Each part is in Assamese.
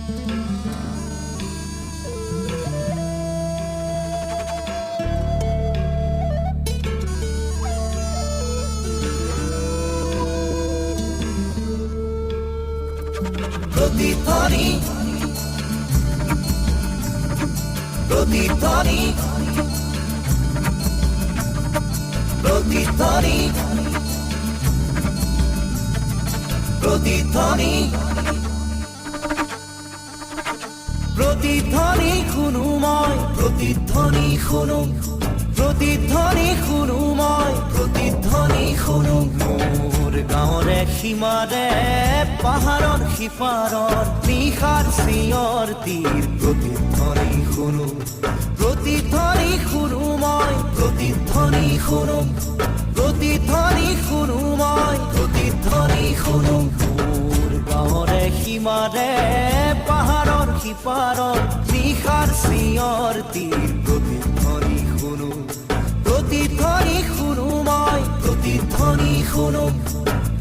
প্ৰতিধ্বনি প্ৰতিধ্বনি প্ৰতিধ্বনি প্ৰতিধ্বনি প্ৰতিধ্বনি খুনুময় প্ৰতিধ্বনি খুনু প্ৰতিধ্বনি খুনুময় প্ৰতিধ্বনি খুনু মোৰ গাঁৱৰে সীমাৰে পাহাৰৰ সিপাৰৰ নিশাৰ চিঞৰ তীৰ প্ৰতিধ্বনি খুনু প্ৰতিধ্বনি খুনুময় প্ৰতিধ্বনি খুনু প্ৰতিধ্বনি খুনুময় প্ৰতিধ্বনি খুনু মোৰ গাঁৱৰে সীমাৰে পাহাৰৰ সিপাৰৰ নিশাৰ চিঞৰ তীৰ প্ৰতিধ্বনি খুনু প্ৰতিধ্বনি খুনুময় প্ৰতিধ্বনি খুনু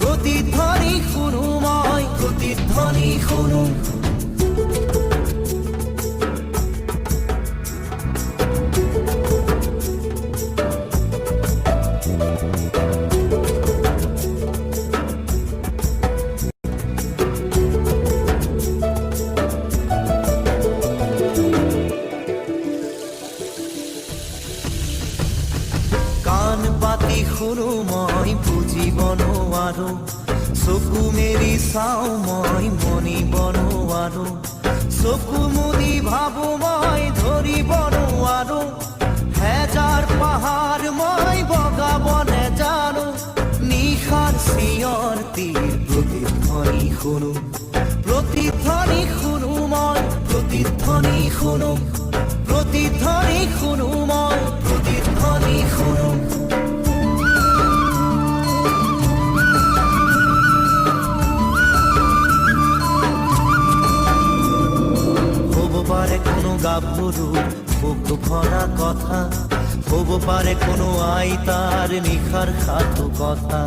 প্ৰতিধ্বনি খুনুময় প্ৰতিধ্বনি খুনু খুনুময় বুজিব নোৱাৰো চকু মেলি চাওঁ মই মনিব নোৱাৰো চকু মুদি ভাবো মই ধৰিব নোৱাৰো হেজাৰ পাহাৰ মই বগাব নেজানো নিশাৰ চিঞৰ তীৰ প্ৰতিধ্বনি শুনো প্ৰতিধ্বনি শুনো মই প্ৰতিধ্বনি শুনো প্ৰতিধ্বনি শুনো মই প্ৰতিধ্বনি শুনো কোনো গাভৰু বুক ভৰা কথা হব পাৰে কোনো আইতাৰ নিখাৰ সাধু কথা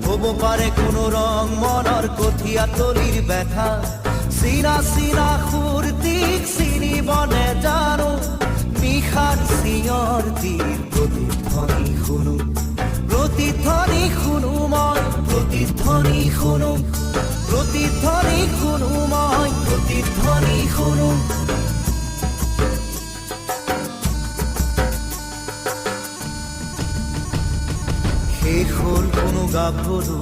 হব পাৰে কোনো ৰং মনৰ কঠিয়া তলিৰ ব্যথা চিনা চিনা সুৰতিক চিনিব নেজানো নিশাৰ চিঞৰ তীৰ প্ৰতিধ্বনি শুনো প্ৰতিধ্বনি শুনো মই প্ৰতিধ্বনি শুনো প্ৰতিধ্বনি শুনো মই প্ৰতিধ্বনি শুনো শেষ হল কোনো গাভৰু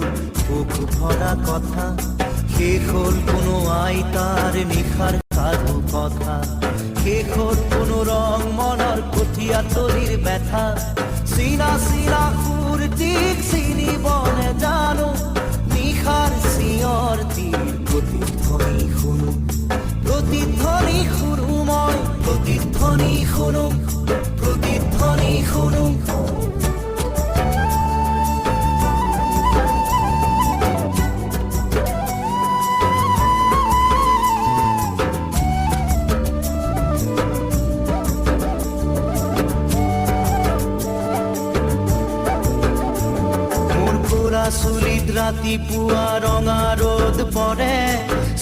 বুক ভৰা কথা শেষ হল কোনো আইতাৰ নিশাৰ সাধু কথা শেষ হল কোনো ৰং মনৰ কঠিয়া তলিৰ ব্যথা চিনা চিনা সুৰতিক চিনিব নেজানো নিশাৰ চিঞৰ তীৰ প্ৰতিধ্বনি শুনো প্ৰতিধ্বনি শুনো মই প্ৰতিধ্বনি শুনো প্ৰতিধ্বনি শুনো চুলিত ৰাতিপুৱা ৰঙা ৰ'দ পৰে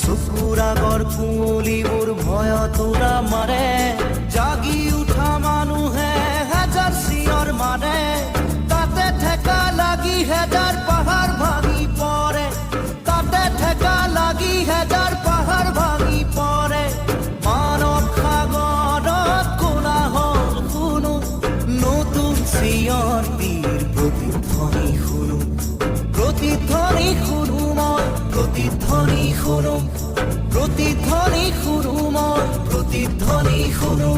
চকুৰ আগৰ কুঁৱলীবোৰ ভয়ত উৰা মাৰে জাগি উঠা মানুহে হেজাৰ চিঞৰ মাৰে তাতে ঠেকা লাগি হেজাৰ পাহাৰ ভাঙি পৰে তাতে ঠেকা লাগি হেজাৰ পাহাৰ ভাঙি পৰে মানৱ সাগৰত কোলাহল শুনো নতুন চিঞৰ তীৰ প্ৰতিধ্বনি শুনো প্ৰতিধ্বনি শুনো মই প্ৰতিধ্বনি শুনো প্ৰতিধ্বনি শুনো মই প্ৰতিধ্বনি শুনো